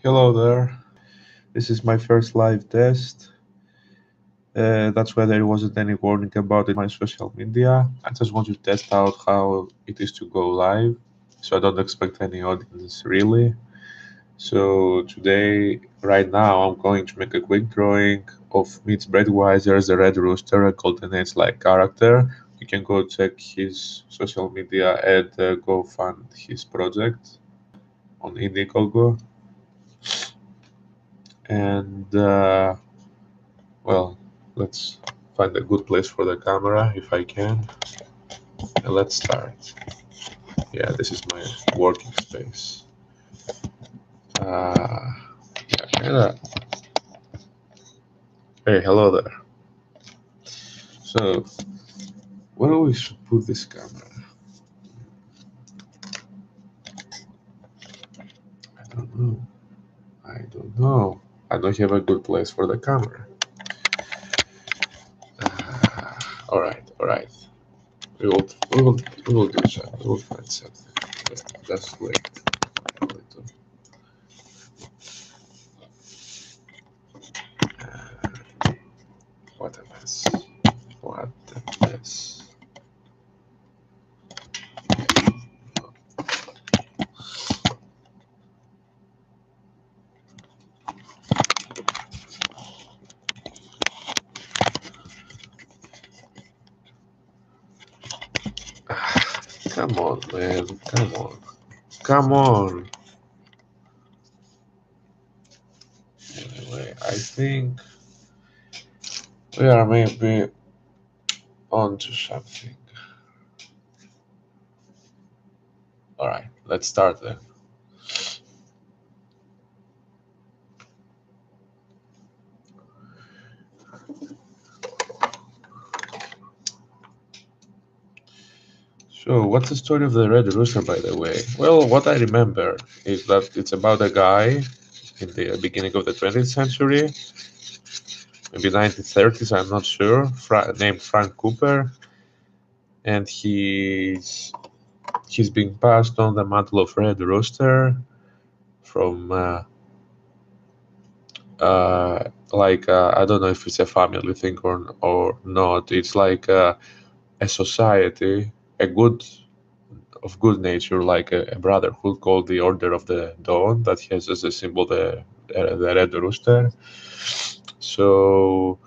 Hello there. This is my first live test. That's why there wasn't any warning about it on my social media. I just want to test out how it is to go live, so I don't expect any audience really. So today, right now, I'm going to make a quick drawing of Mitch Breitweiser as the Red Rooster, a Golden Age-like character. You can go check his social media and go fund his project on Indiegogo. And well, let's find a good place for the camera if I can. And let's start. Yeah, this is my working space. Yeah, hey, hello there. So, where do we should put this camera? I don't know. I don't have a good place for the camera. All right. We will do something. We will find something. Yeah, just wait a little. What a mess. What a mess. Come on, man. Come on. Anyway, I think we are maybe onto something. Alright, let's start then. So, what's the story of the Red Rooster, by the way? Well, what I remember is that it's about a guy in the beginning of the 20th century, maybe 1930s, I'm not sure, named Frank Cooper, and he's being passed on the mantle of Red Rooster from I don't know if it's a family thing or not. It's like a society, of good nature, like a brotherhood called the Order of the Dawn, that has as a symbol the Red Rooster. So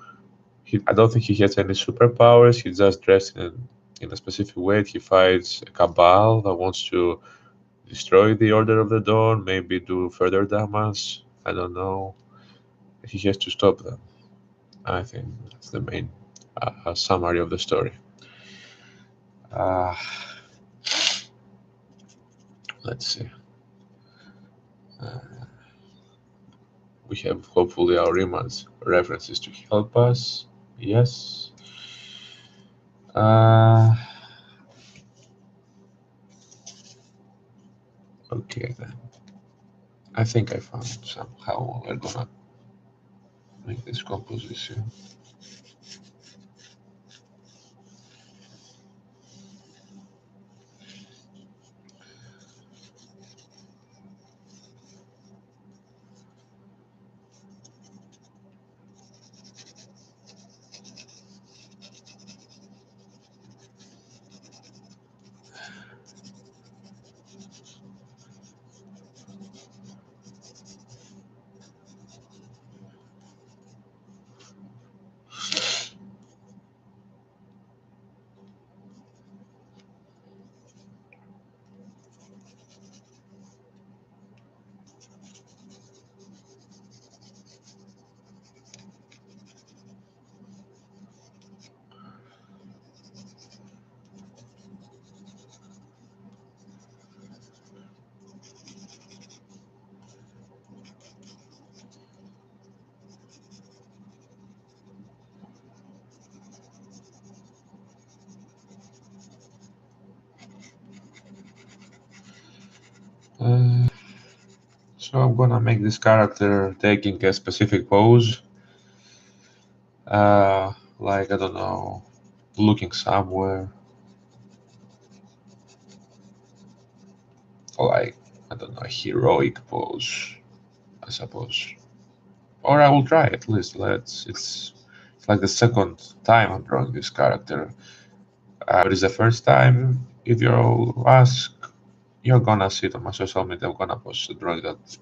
I don't think he has any superpowers. He's just dressed in a specific way. He fights a cabal that wants to destroy the Order of the Dawn, maybe do further damage. I don't know. He has to stop them. I think that's the main summary of the story. Let's see. We have hopefully our image references to help us. Yes. Okay then. I think I found somehow we're gonna make this composition. So I'm gonna make this character taking a specific pose. Like, I don't know, looking somewhere. Like, I don't know, a heroic pose. I suppose. Or I will try at least. It's like the second time I'm drawing this character. But it's the first time. If you ask, you're gonna see it on my social media. I'm gonna post a drawing that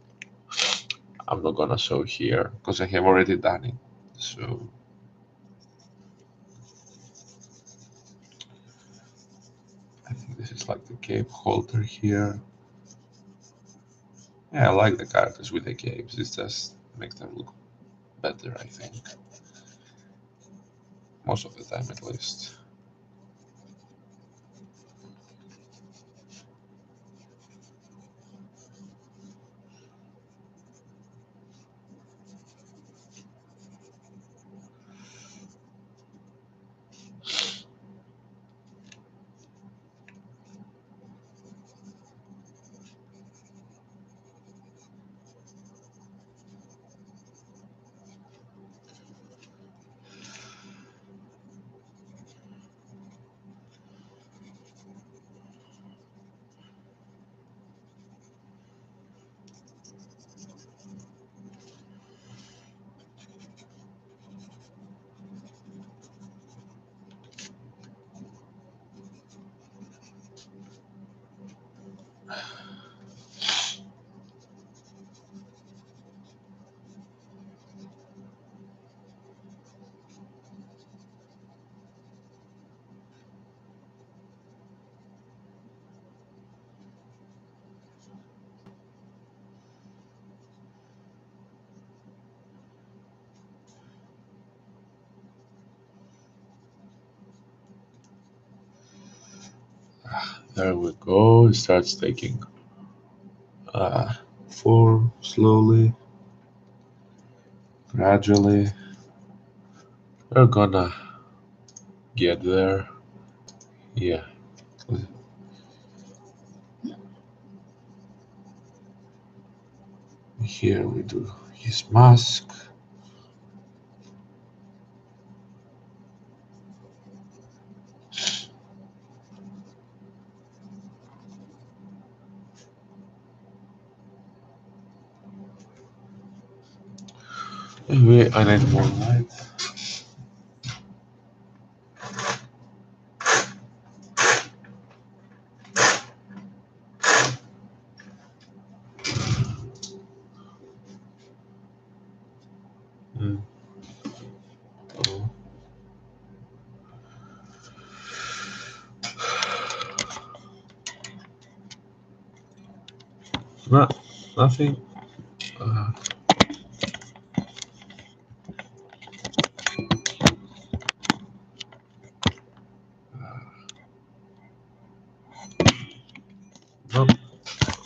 I'm not gonna show here because I have already done it. So I think this is like the cape holder here. Yeah, I like the characters with the capes. It just makes them look better, I think. Most of the time, at least. There we go. It starts taking form slowly, gradually. We're gonna get there. Yeah. Here we do his mask. Maybe I need more light. Oh. No, nothing. No.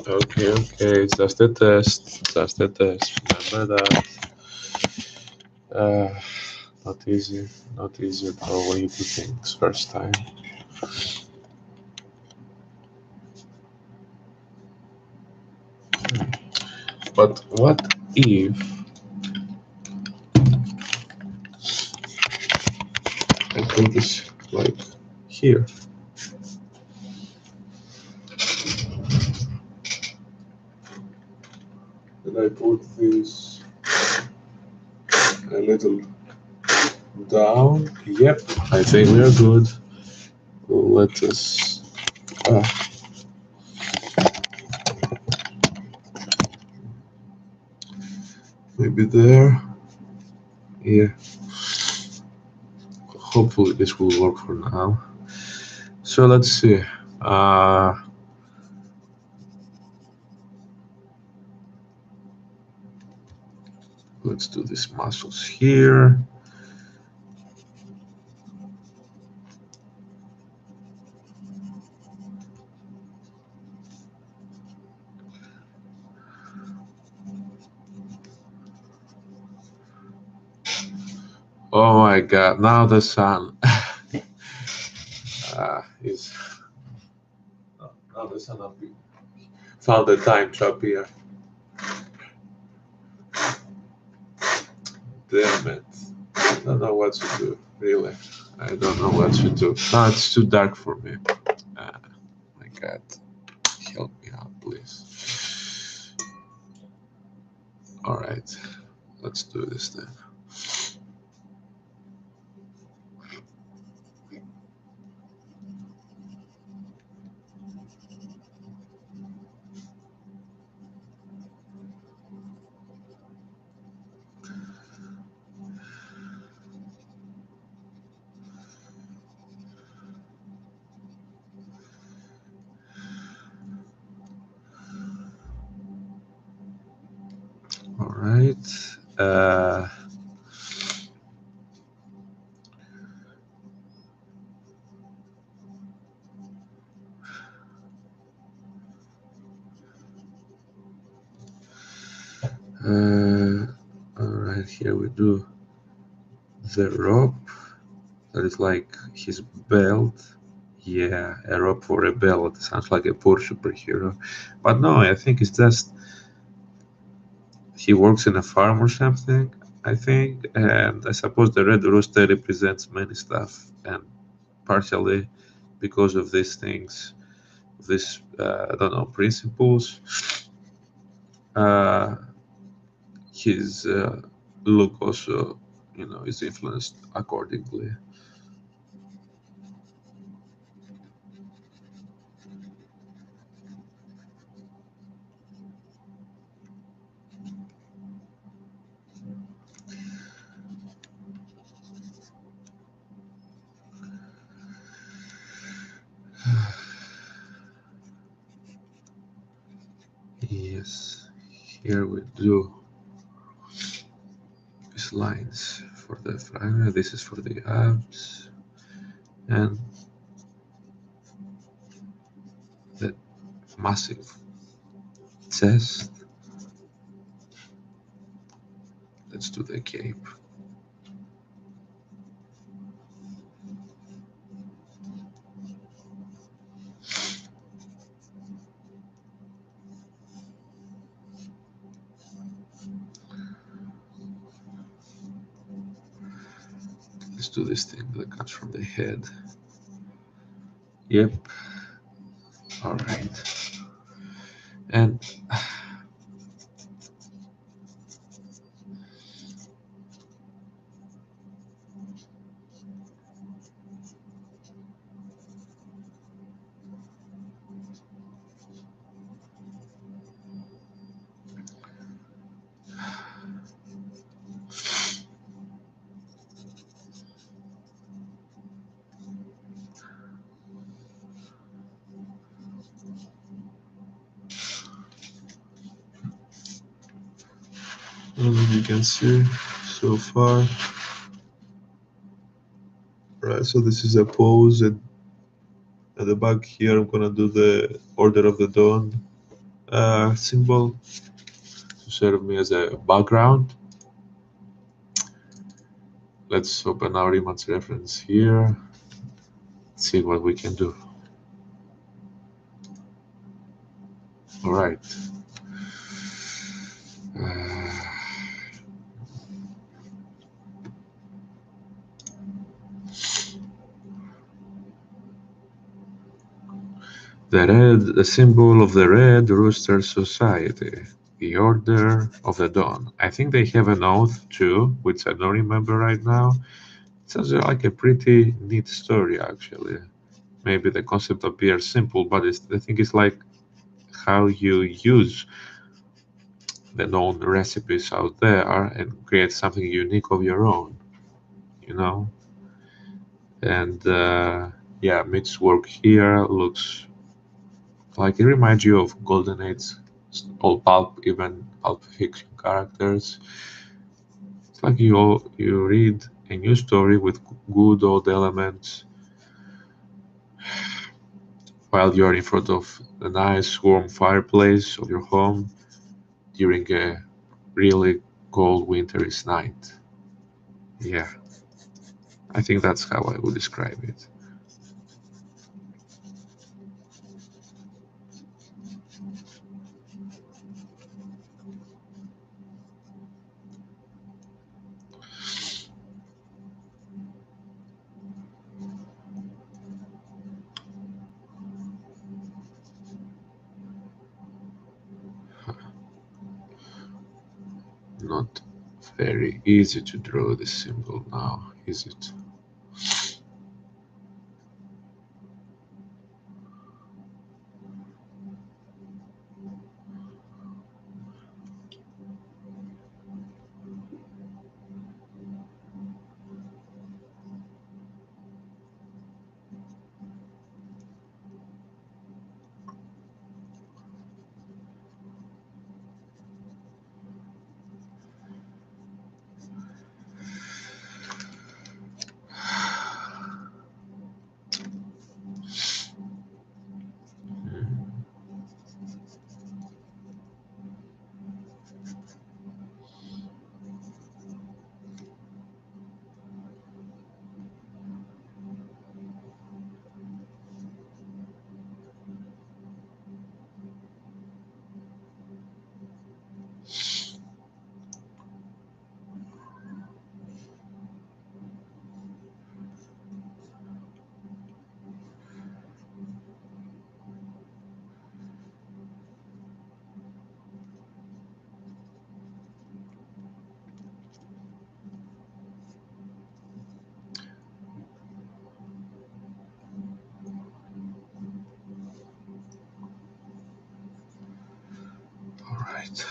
Okay, it's just a test. Just a test. Remember that. Not easy. Not easy at all when you do things first time. But what if I put this like here? And I put this a little down. Yep, I think we are good. Let us. Maybe there. Yeah. Hopefully this will work for now. So let's see. Let's do these muscles here. Oh my god, now the sun is. Now the sun found the time to appear. Damn it. I don't know what to do, really. I don't know what to do. No, it's too dark for me. My god. Help me out, please. All right, let's do this then. All right. All right, here we do the rope. That is like his belt. Yeah, a rope for a belt. Sounds like a poor superhero. But no, I think it's just he works in a farm or something, I think. And I suppose the red rooster represents many stuff. And partially because of these things, these, I don't know, principles, uh, his look also, is influenced accordingly. Yes, here we do these lines for the front. This is for the abs and the massive chest. Let's do the cape. Let's do this thing that comes from the head. Yep. All right. And as you can see so far, right? So this is a pose, and at the back here, I'm gonna do the Order of the Dawn symbol to serve me as a background. Let's open our image reference here. See what we can do. All right. The symbol of the Red Rooster Society, the Order of the Dawn. I think they have an oath too, which I don't remember right now. It sounds like a pretty neat story, actually. Maybe the concept appears simple, but I think it's like how you use the known recipes out there and create something unique of your own, you know? And yeah, Mitch's work here looks like it reminds you of Golden Age, old pulp, even pulp fiction characters. It's like you read a new story with good old elements while you're in front of a nice warm fireplace of your home during a really cold winter's night. Yeah, I think that's how I would describe it. not very easy to draw this symbol now, is it? All right.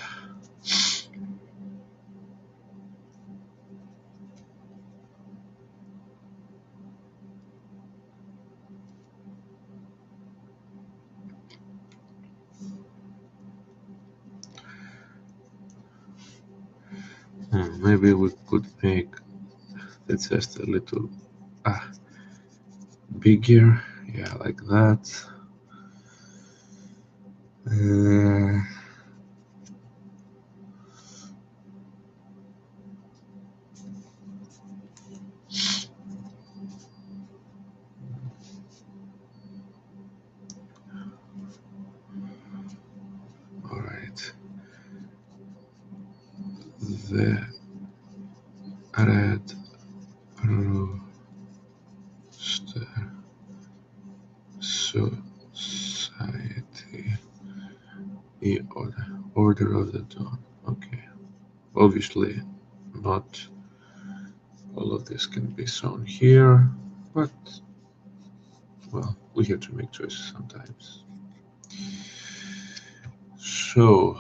Maybe we could make the chest a little bigger. Yeah, like that. All right. The Red Rooster Society. Order of the Dawn. Okay. Obviously, not all of this can be shown here, but well, we have to make choices sometimes. So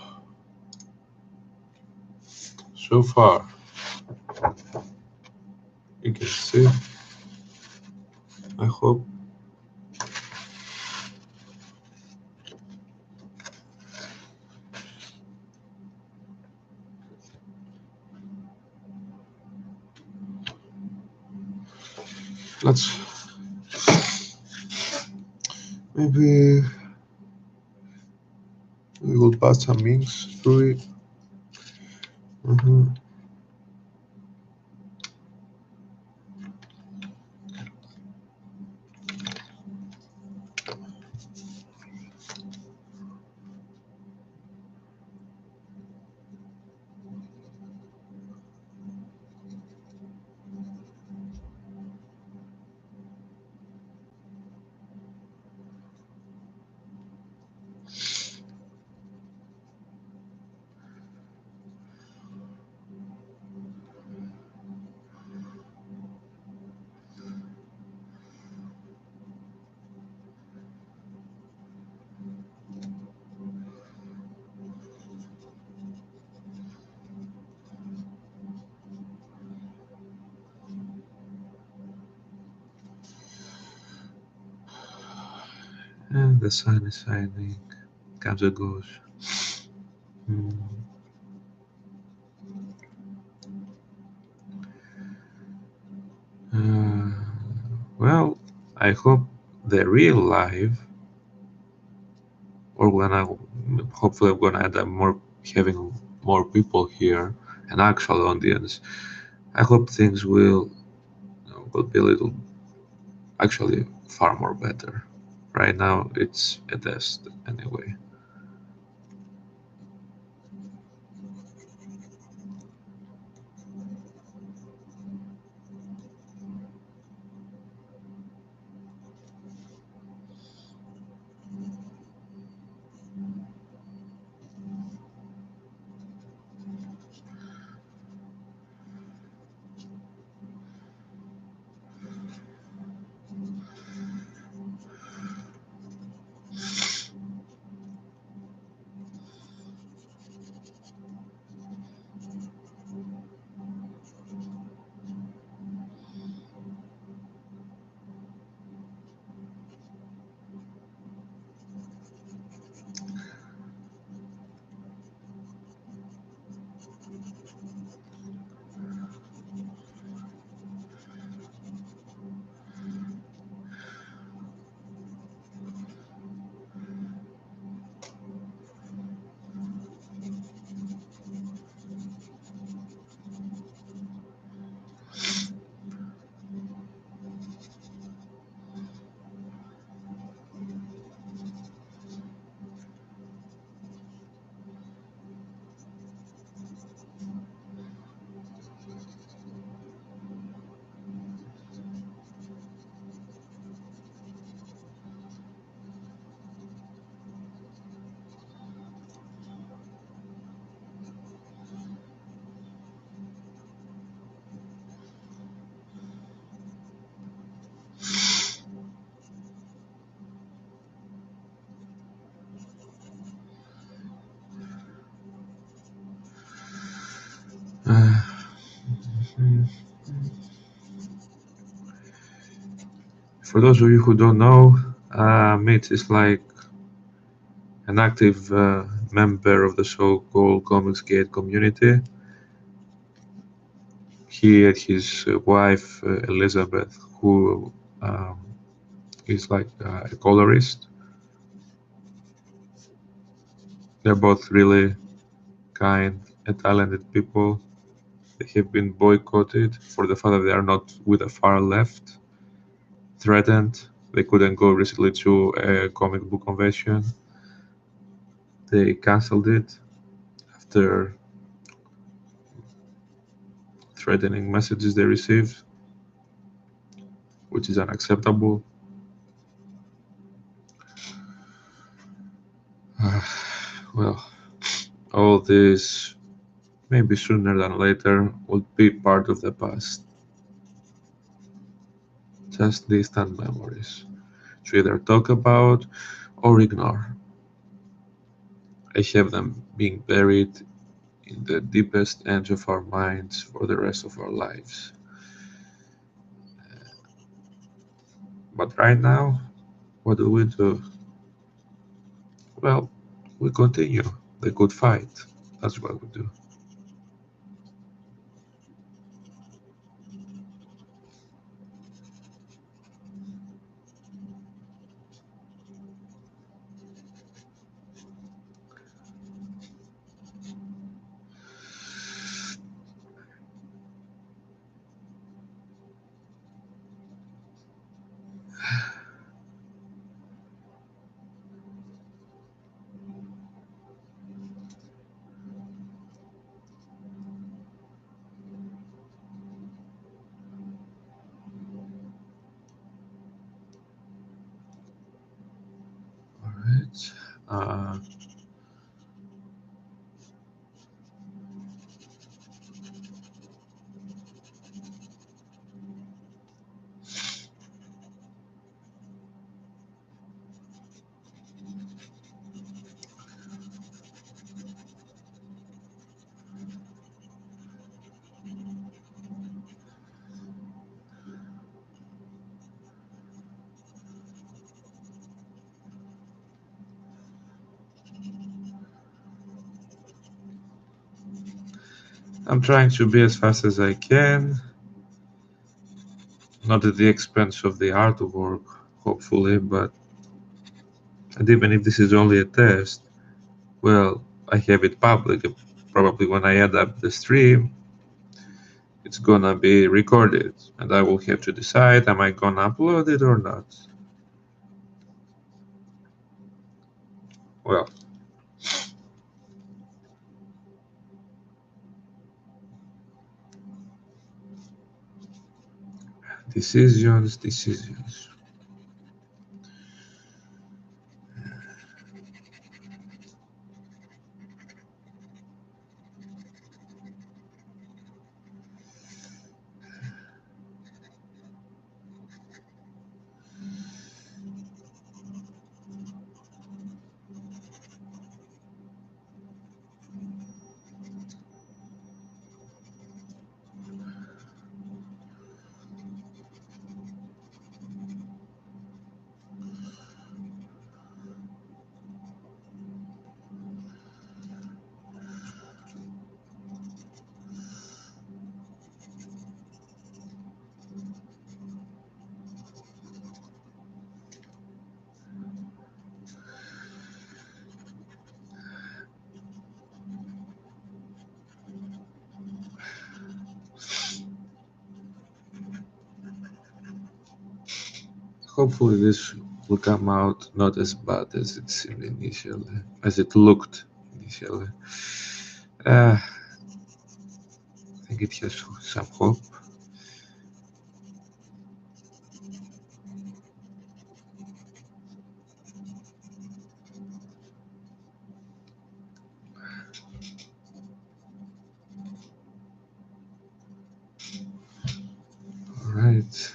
far, you can see, I hope. Let's maybe we will pass some inks through it. And the sun is shining, comes and goes. Well, I hope the real live, or hopefully I'm gonna end up having more people here, an actual audience. I hope things will be a little, actually far more better. Right now it's a test anyway. For those of you who don't know, Mitch is like an active member of the so-called ComicsGate community. He and his wife Elizabeth, who is like a colorist, they're both really kind and talented people. They have been boycotted for the fact that they are not with the far left, threatened. They couldn't go recently to a comic book convention. They cancelled it after threatening messages they received, which is unacceptable. Well, all this, maybe sooner than later, will be part of the past. Just distant memories to either talk about or ignore. I have them being buried in the deepest ends of our minds for the rest of our lives. But right now, what do we do? Well, we continue the good fight. That's what we do. All right. I'm trying to be as fast as I can, not at the expense of the artwork, hopefully, but and even if this is only a test, well, I have it public. Probably when I add up the stream, it's gonna be recorded, and I will have to decide am I gonna upload it or not. Well, decisions. Hopefully this will come out not as bad as it seemed initially, as it looked initially. I think it has some hope. All right.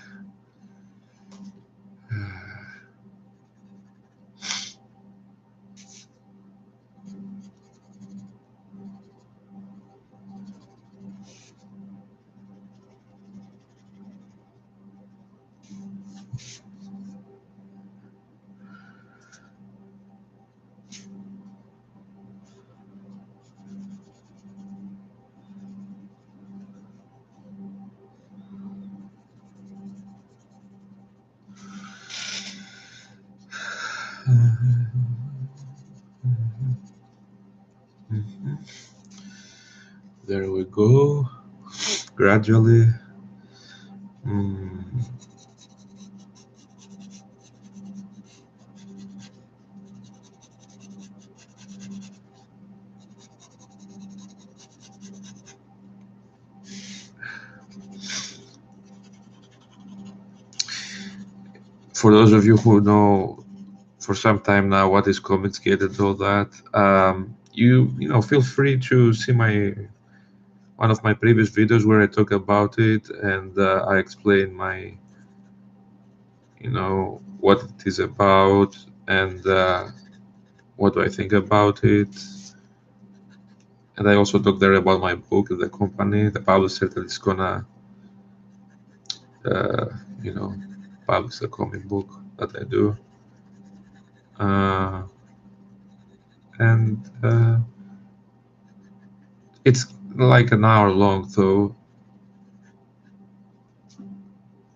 There we go. Gradually. For those of you who know for some time now what is ComicsGate and all that, you know, feel free to see one of my previous videos where I talk about it and I explain my, you know, what it is about and what do I think about it. And I also talk there about my book, the company, the publisher that is gonna, you know, publish the comic book that I do. And it's like an hour long though,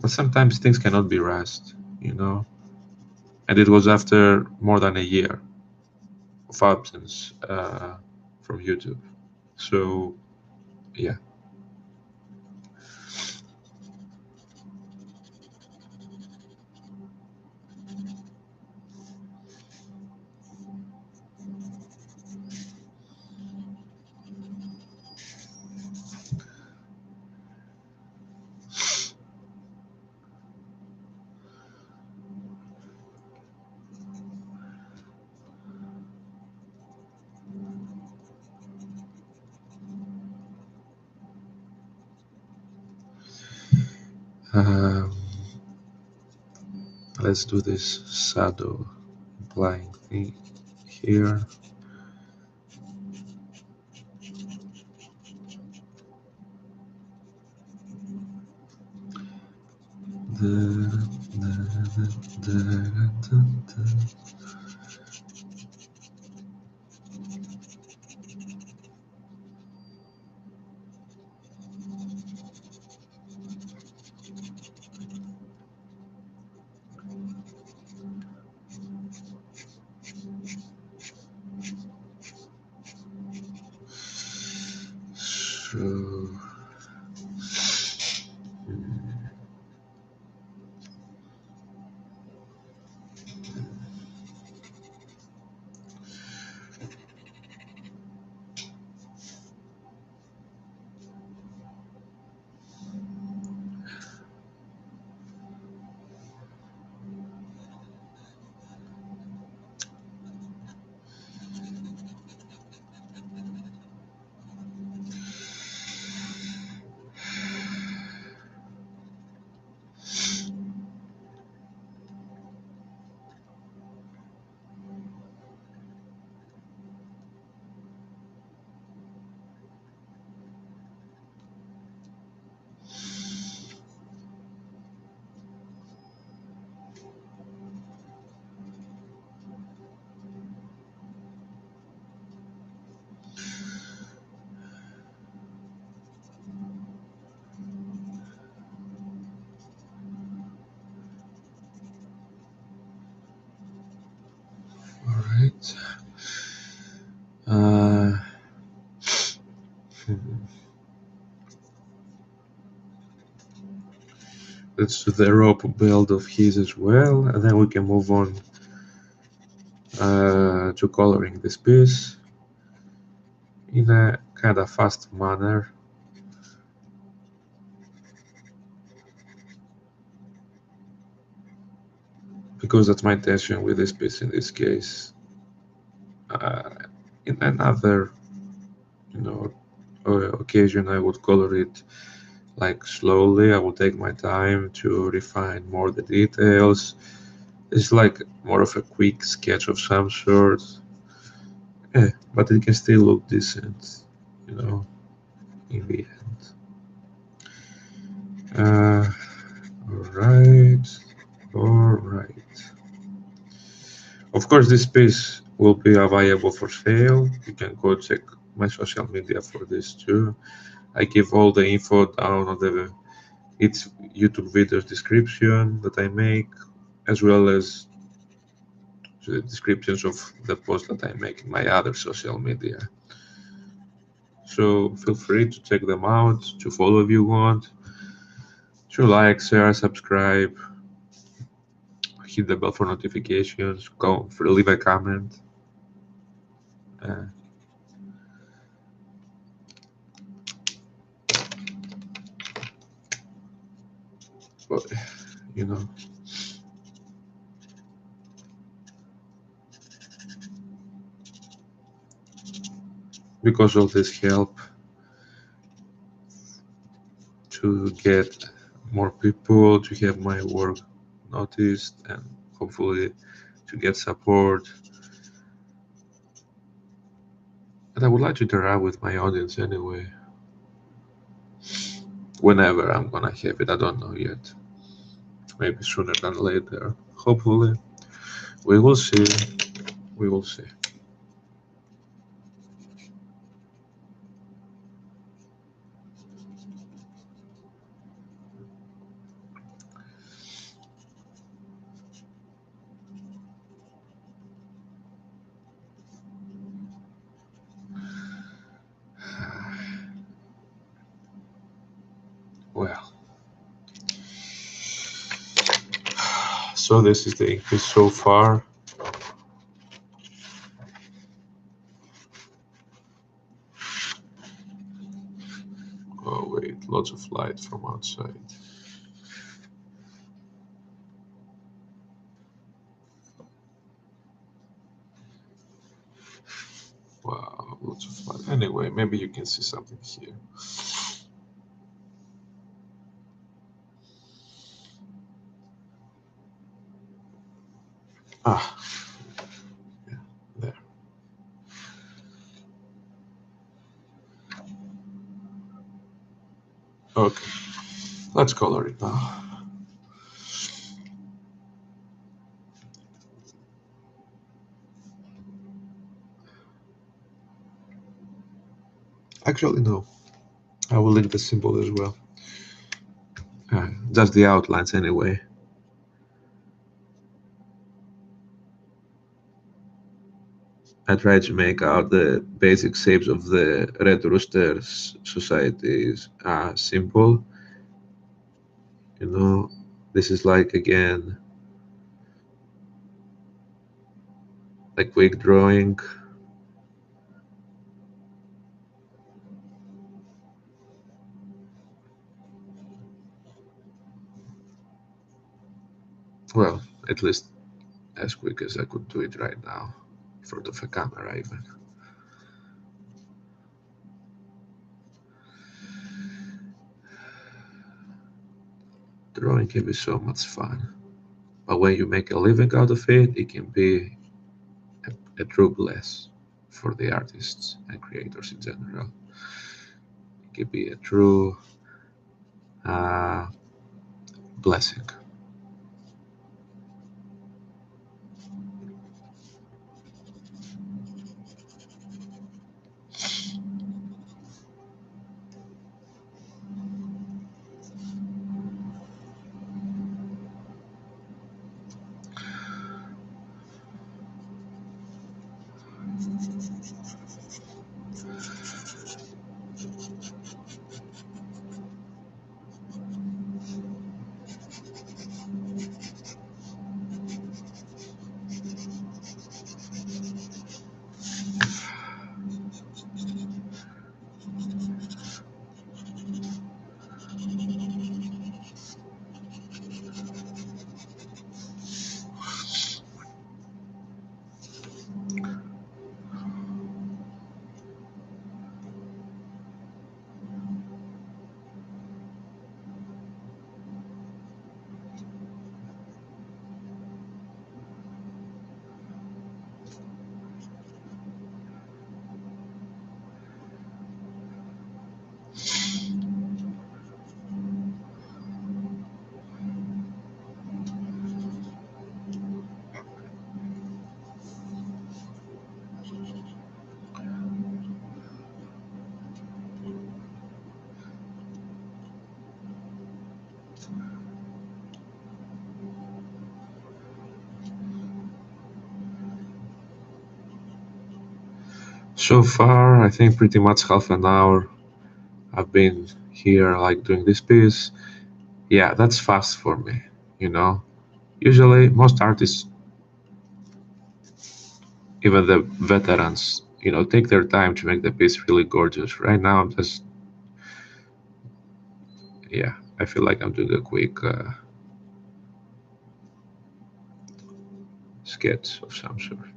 but sometimes things cannot be rushed, you know. And it was after more than a year of absence from YouTube. So yeah. Let's do this shadow applying thing here. Let's do the rope build of his as well, and then we can move on to coloring this piece in a kind of fast manner. Because that's my intention with this piece in this case. In another, you know, occasion, I would color it like slowly. I will take my time to refine more the details. It's like more of a quick sketch of some sort. Yeah, but it can still look decent, you know, in the end. All right. Of course, this piece will be available for sale. You can go check my social media for this too. I give all the info down on the each YouTube video's description that I make, as well as the descriptions of the posts that I make in my other social media. So feel free to check them out, to follow if you want, to like, share, subscribe, hit the bell for notifications, leave a comment. But you know, because of this help to get more people to have my work noticed and hopefully to get support. And I would like to interact with my audience anyway. Whenever I'm gonna have it, I don't know yet. Maybe sooner than later. Hopefully. We will see. We will see. Well, so this is the increase so far. Oh wait, lots of light from outside. Wow, lots of light. Anyway, maybe you can see something here. Ah, yeah, there. Okay, let's color it now. Actually, no. I will link the symbol as well. Just the outlines anyway. I tried to make out the basic shapes of the Red Rooster's society's symbol. You know, this is like, again, a quick drawing. Well, at least as quick as I could do it right now, in front of a camera even. Drawing can be so much fun, but when you make a living out of it, it can be a true bless for the artists and creators in general. It can be a true blessing. So far, I think pretty much half an hour I've been here, like doing this piece. Yeah, that's fast for me, you know. Usually, most artists, even the veterans, take their time to make the piece really gorgeous. Right now, I'm just, yeah, I feel like I'm doing a quick sketch of some sort.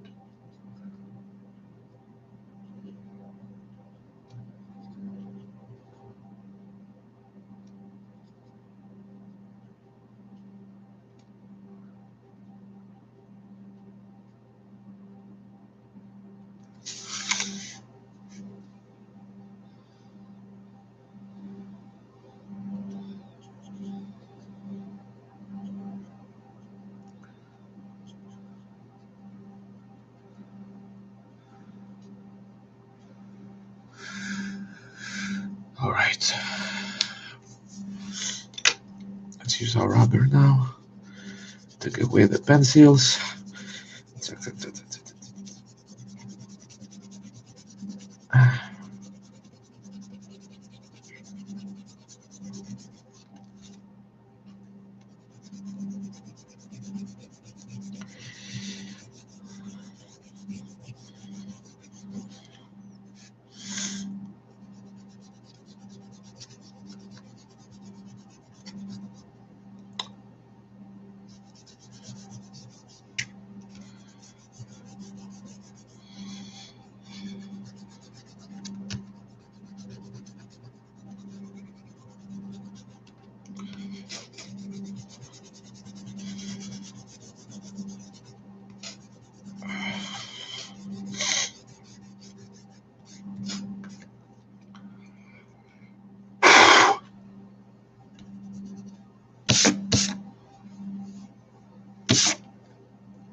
All right, let's use our rubber now. Take away the pencils.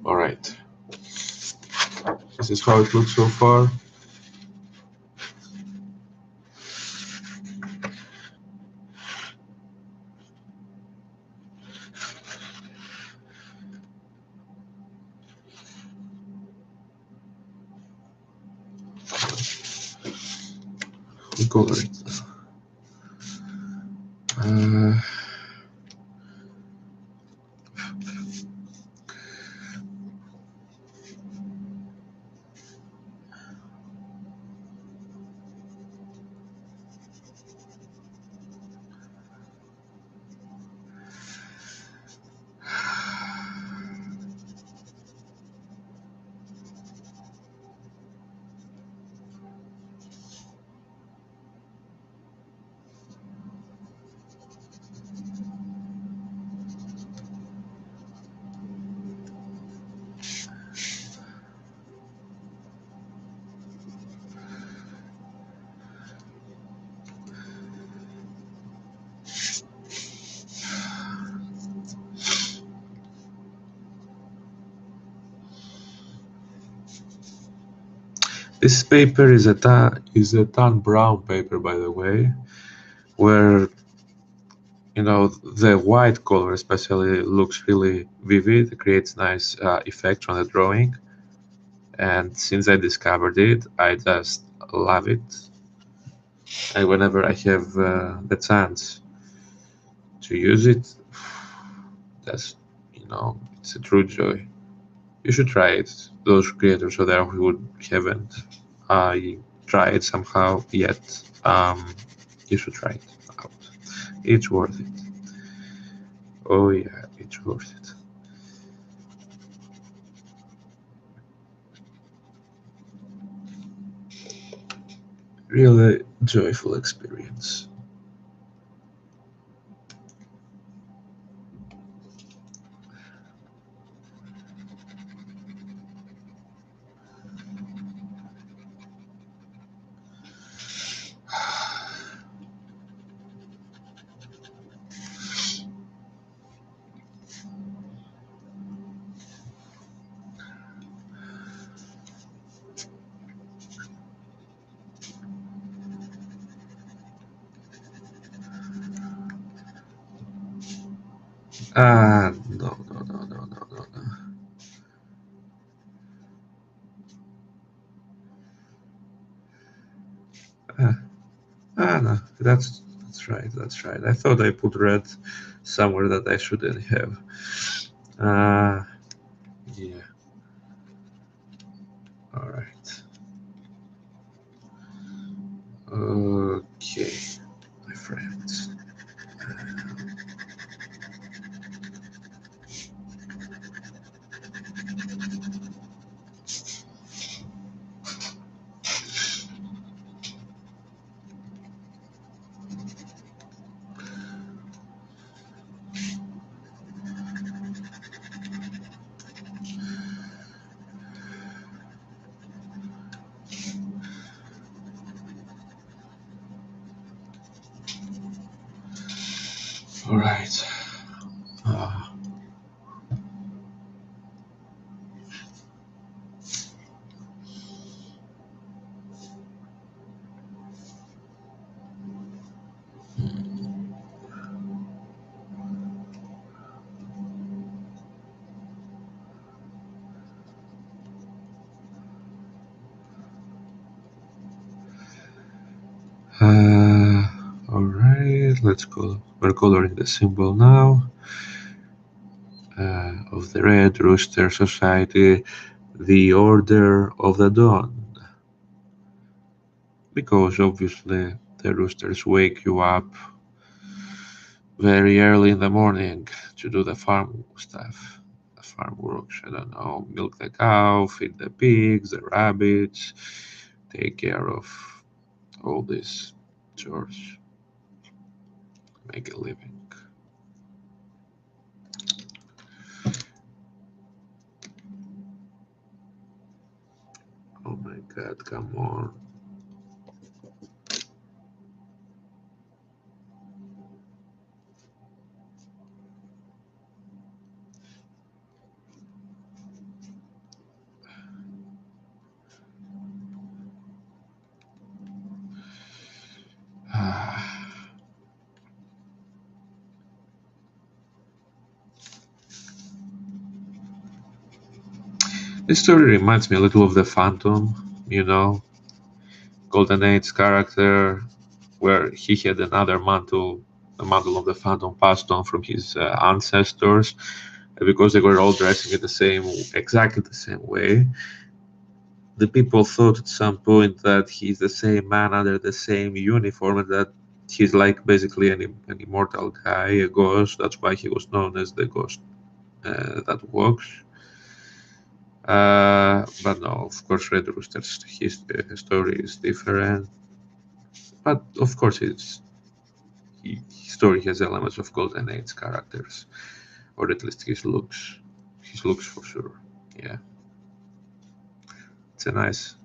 All right, this is how it looks so far. We color it. This paper is a tan brown paper, by the way, where the white color especially looks really vivid. It creates nice effects on the drawing, and since I discovered it, I just love it. And whenever I have the chance to use it, that's it's a true joy. You should try it. Those creators out there who haven't tried it somehow yet, you should try it out. It's worth it. Oh yeah, it's worth it. Really joyful experience. No, no, no, no, no, no, no. No, that's right, that's right. I thought I put red somewhere that I shouldn't have. Yeah. All right. Okay, my friends. All right. All right. Let's go. We're coloring the symbol now. Of the Red Rooster Society, the Order of the Dawn. Because obviously the roosters wake you up very early in the morning to do the farm stuff, the farm works. I don't know, milk the cow, feed the pigs, the rabbits, take care of all these chores, make a living. Oh my god, come on. This story reminds me a little of the Phantom, you know, Golden Age character, where he had another mantle, the mantle of the Phantom passed on from his ancestors, because they were all dressing in the same, exactly the same way. The people thought at some point that he's the same man under the same uniform, and that he's like basically an immortal guy, a ghost. That's why he was known as the ghost that walks. But no, of course, Red Rooster's his story is different. But of course, his story has elements of Golden Age characters, or at least his looks. His looks for sure. Yeah, it's a nice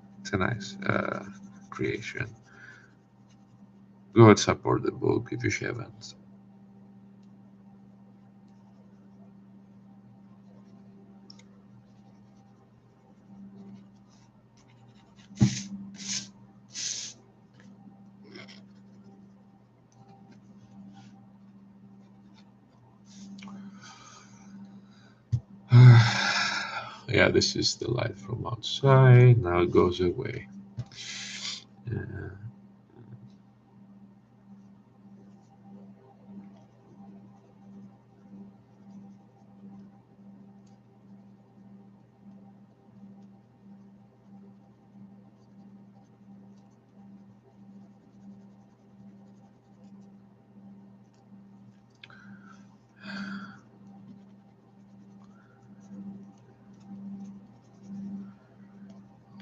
creation. Go and support the book if you haven't. Yeah, this is the light from outside. Now it goes away.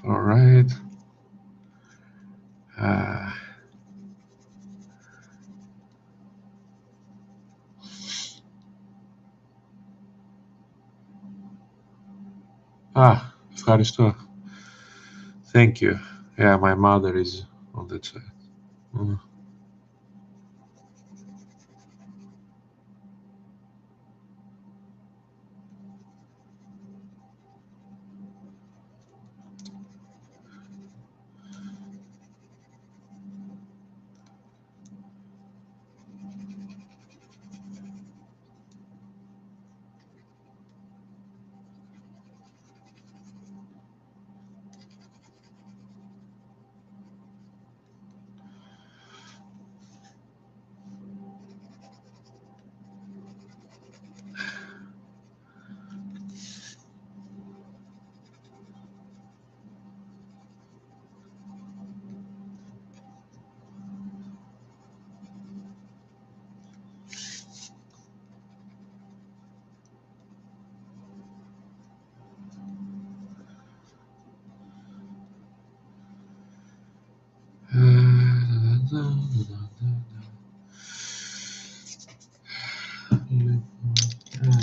All right. Ευχαριστώ. Thank you. Yeah, my mother is on that side. Mm.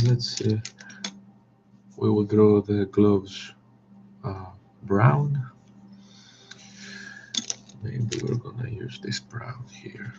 Let's see. We will draw the gloves brown. Maybe we're gonna use this brown here.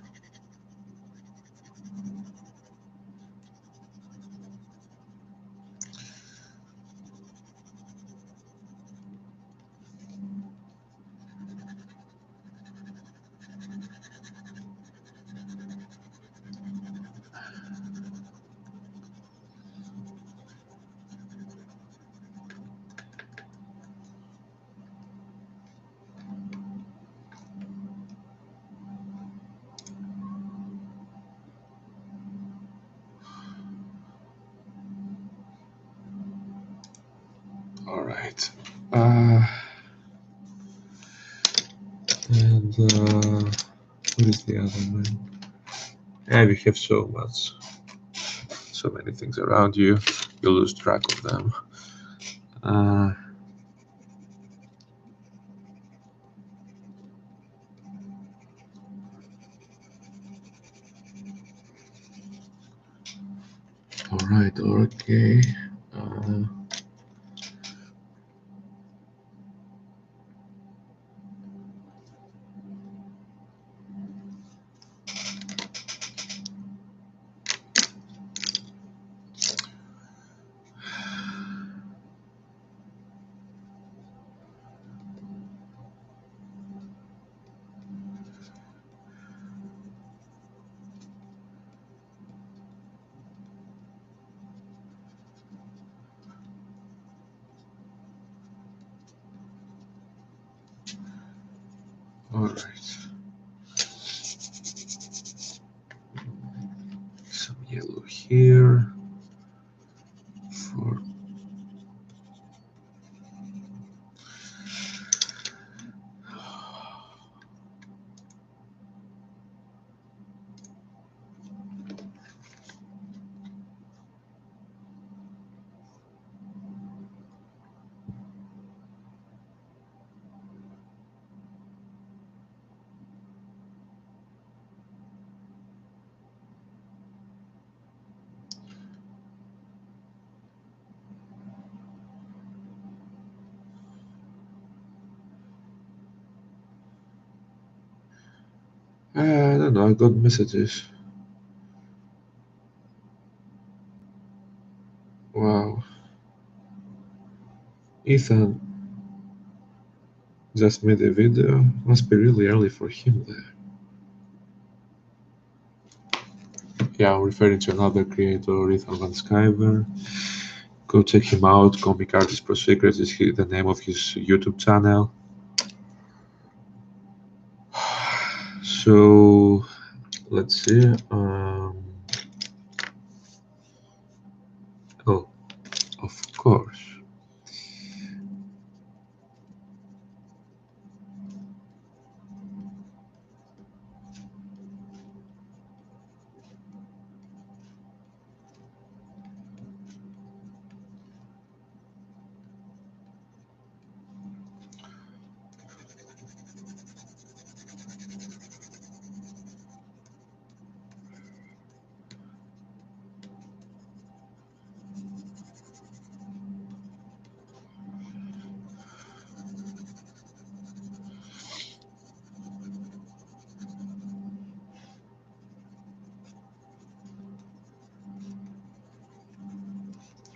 All right. And what is the other one? Yeah, we have so many things around you, you lose track of them. All right, okay. All right. Some yellow here for I don't know, I got messages. Wow. Ethan just made a video. Must be really early for him there. Yeah, I'm referring to another creator, Ethan Van Skyver. Go check him out. Comic Artist Pro Secrets is the name of his YouTube channel. So let's see. Oh, of course.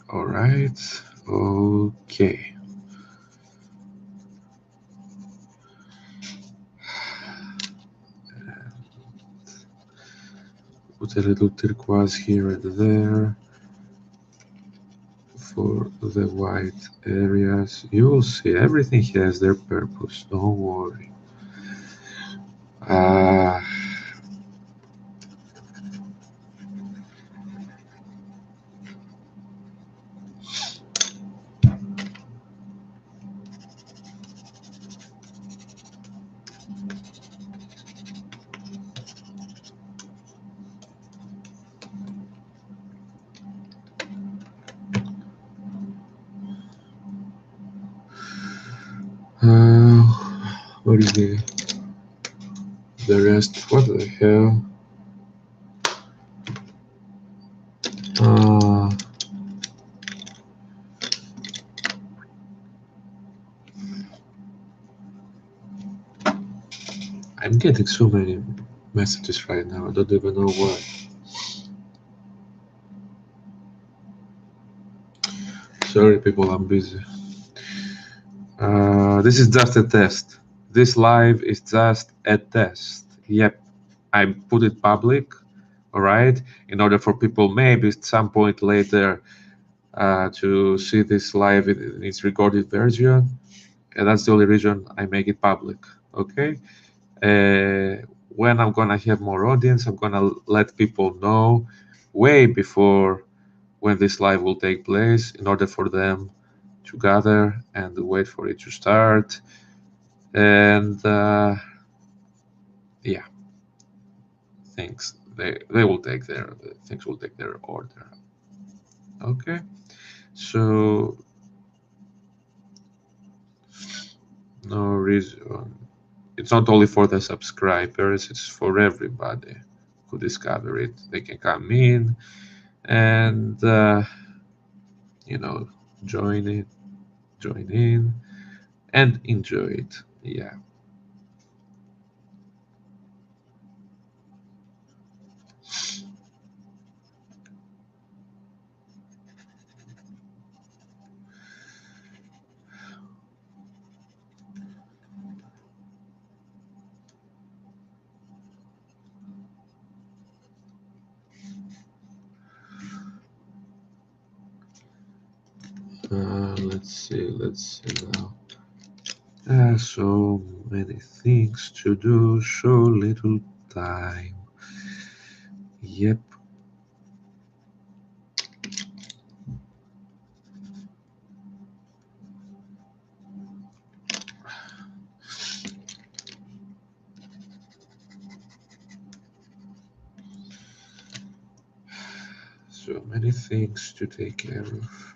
All right. Okay. Put a little turquoise here and there for the white areas. You will see everything has their purpose. Don't worry. What is the The rest, what the hell? I'm getting so many messages right now, I don't even know why. Sorry people, I'm busy. This is just a test. This live is just a test. Yep, I put it public, all right, in order for people maybe at some point later to see this live in its recorded version. And that's the only reason I make it public, okay? When I'm gonna have more audience, I'm gonna let people know way before when this live will take place in order for them to gather and wait for it to start. And yeah, things they will take their things will take their order. Okay, so no reason. It's not only for the subscribers; it's for everybody who discover it. They can come in and you know, join in, and enjoy it. Yeah. Let's see now. So many things to do, so little time. Yep. So many things to take care of.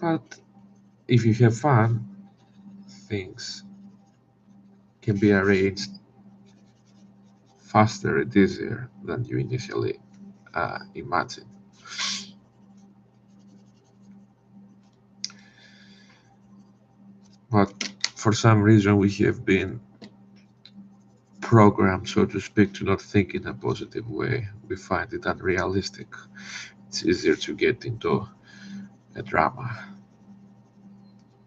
But if you have fun, things can be arranged faster and easier than you initially imagined. But for some reason, we have been programmed, so to speak, to not think in a positive way. We find it unrealistic. It's easier to get into a drama.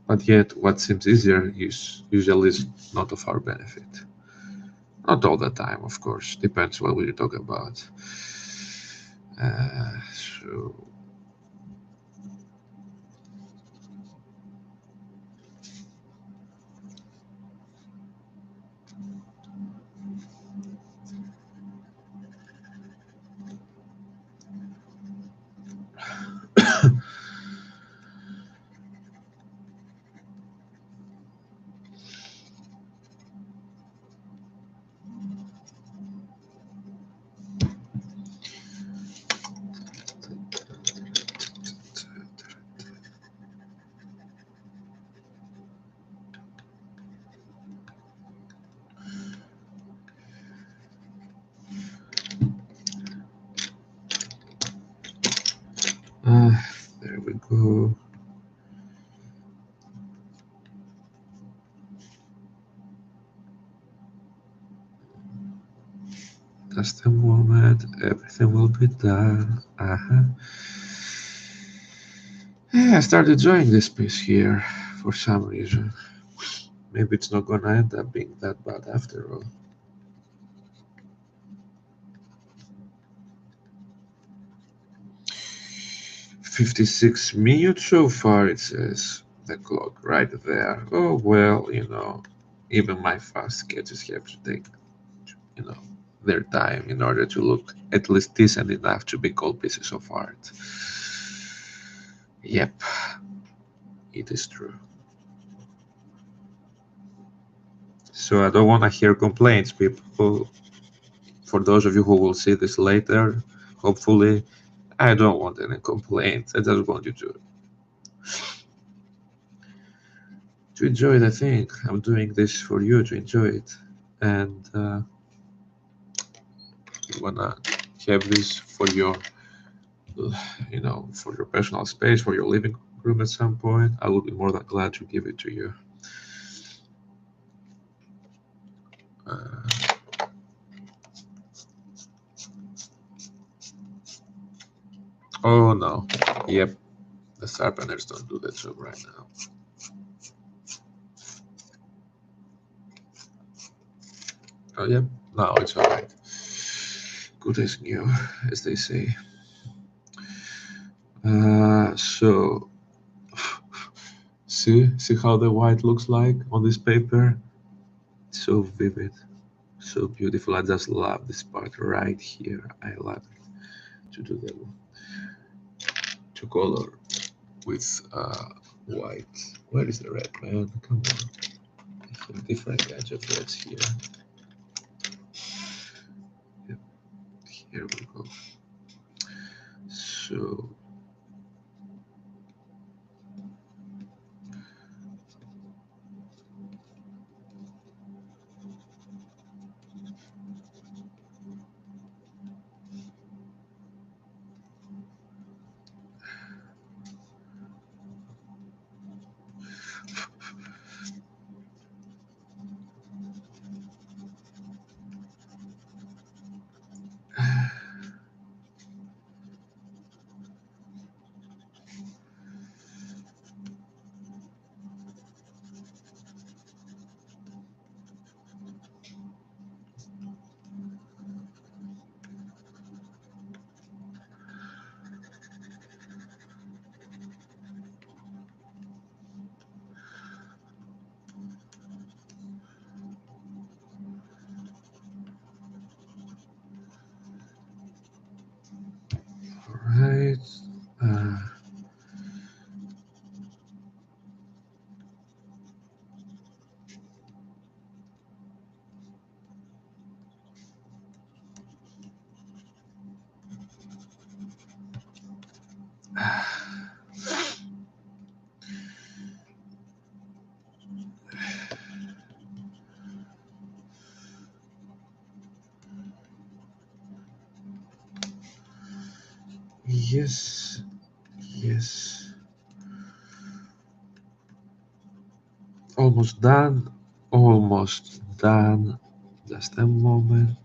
But yet, what seems easier is usually not of our benefit. Not all the time, of course. Depends what we talk about. So there we go. Just a moment, everything will be done. Yeah, I started enjoying this piece here for some reason. Maybe it's not gonna end up being that bad after all. 56 minutes so far, it says the clock right there. Oh well, you know, even my fast sketches have to take, you know, their time in order to look at least decent enough to be called pieces of art. Yep, it is true. So I don't want to hear complaints, people. For those of you who will see this later, hopefully, I don't want any complaints. I just want you enjoy it. I think I'm doing this for you to enjoy it, and you wanna have this for your, for your personal space, for your living room at some point. I will be more than glad to give it to you. Oh no, yep, the sharpeners don't do the job right now. Oh yep, now it's alright. Good as new, as they say. So see how the white looks like on this paper? It's so vivid, so beautiful. I just love this part right here. I love it. To do the to color with white. Where is the red, man? Come on. I have different kinds of reds here. Yep. Here we go. So right. Yes, yes. Almost done. Almost done. Just a moment.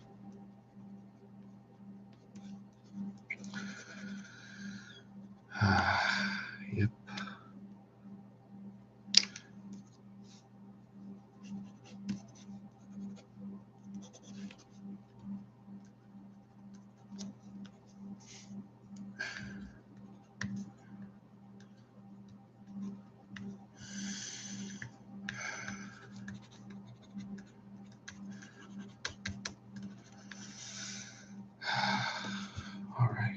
Yep. All right.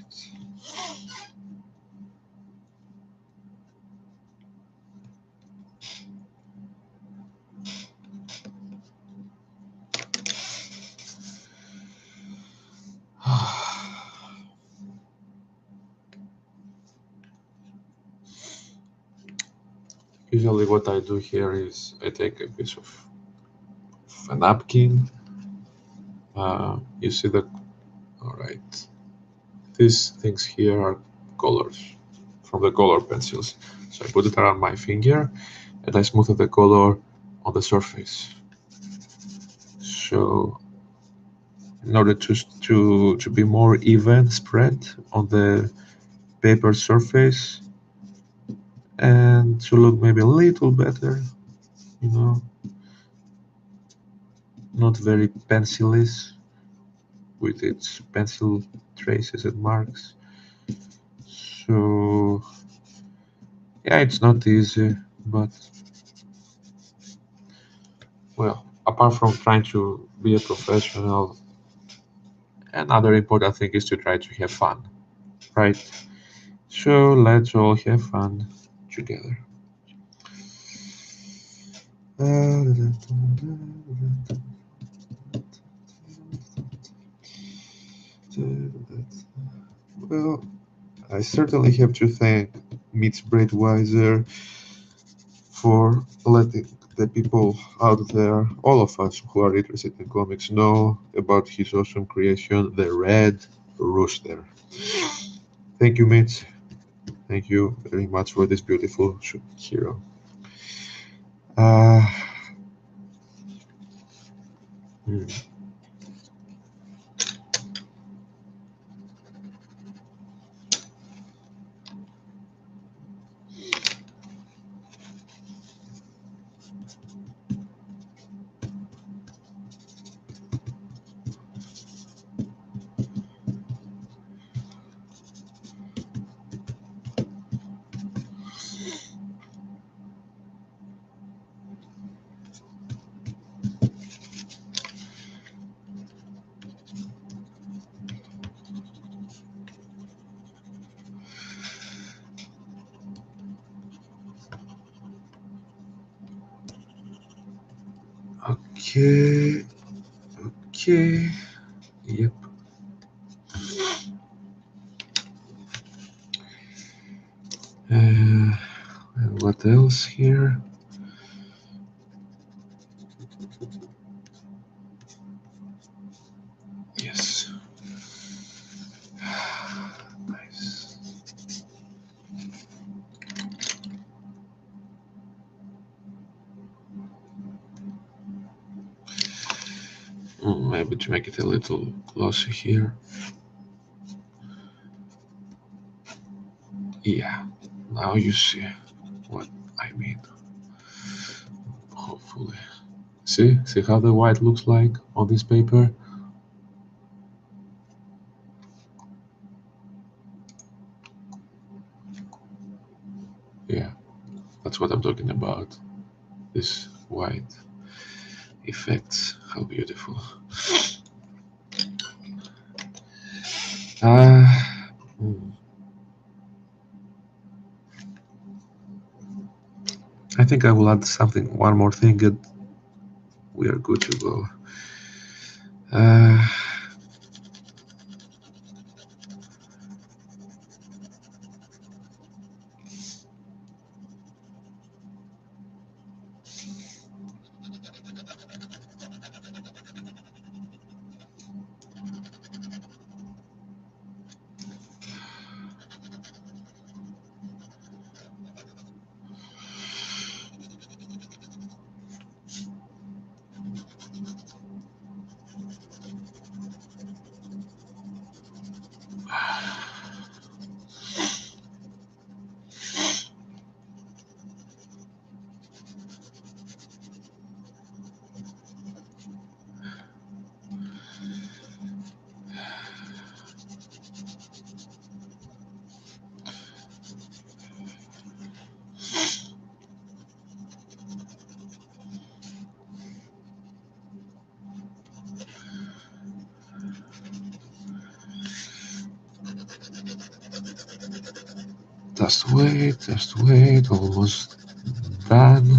Usually what I do here is I take a piece of a napkin. You see all right. These things here are colors from the color pencils. So I put it around my finger and I smooth the color on the surface. So in order to be more even spread on the paper surface and to look maybe a little better, not very pencil-less with its pencil traces and marks. So yeah, it's not easy, but well, apart from trying to be a professional, another important thing is to try to have fun, right? So let's all have fun together. Well, I certainly have to thank Mitch Breitweiser for letting the people out there, all of us who are interested in comics, know about his awesome creation, the Red Rooster. Thank you, Mitch. Thank you very much for this beautiful hero. Uh, hmm. Okay. Okay. Yep. And what else here? Yes. Nice. Maybe to make it a little closer here. Yeah, now you see what I mean. Hopefully. See how the white looks like on this paper? Yeah, that's what I'm talking about. This white effects, how beautiful. I think I will add one more thing, and we are good to go. Just wait, almost done.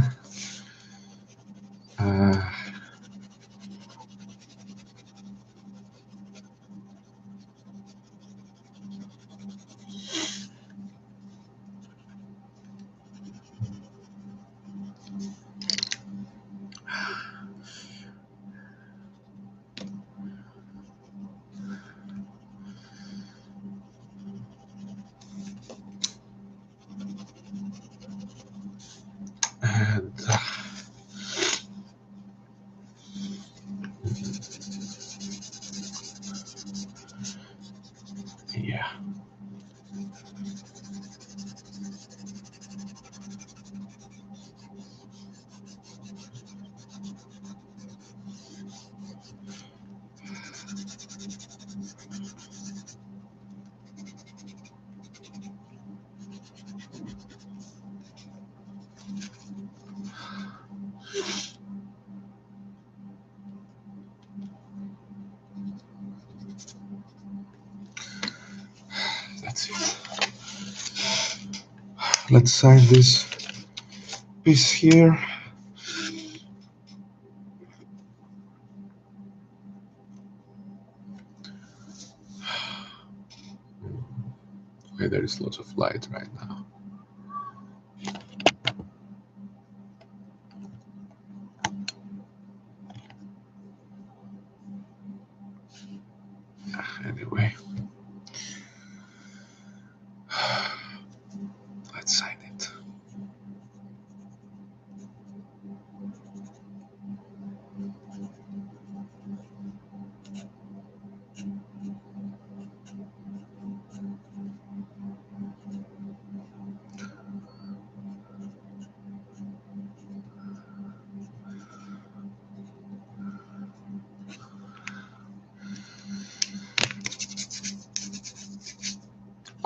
And yeah. That's it. Let's sign this piece here. Okay, there is lots of light right now.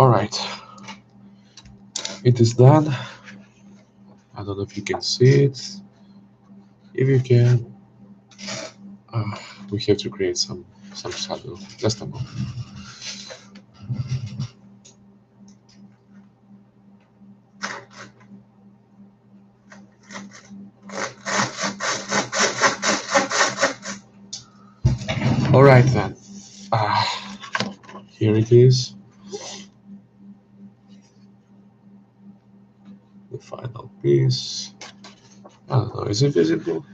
Alright, it is done. I don't know if you can see it. If you can, we have to create some shadow. Just a moment. Alright then, here it is. The final piece. I don't know, is it visible?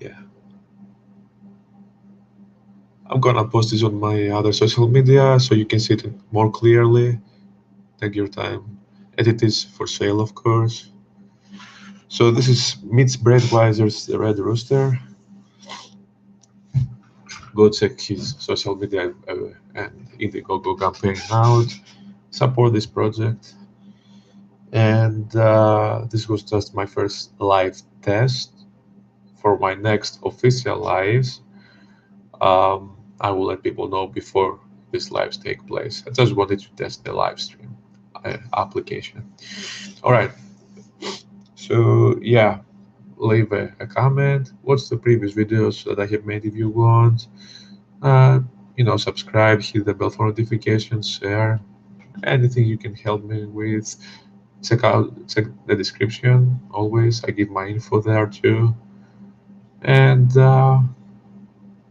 Yeah. I'm gonna post this on my other social media so you can see it more clearly. Take your time. Edit is for sale, of course. So this is Mitch Breitweiser's The Red Rooster. Go check his social media and Indiegogo campaign out. Support this project. And this was just my first live test. For my next official lives, I will let people know before these lives take place. I just wanted to test the live stream application. All right. So yeah, leave a comment. Watch the previous videos that I have made if you want. Subscribe, hit the bell for notifications, share. Anything you can help me with. Check the description. Always, I give my info there too. And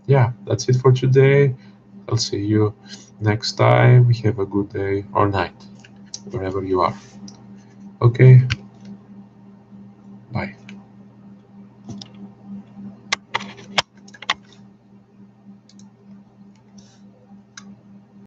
yeah, that's it for today. I'll see you next time. Have a good day or night, wherever you are. Okay.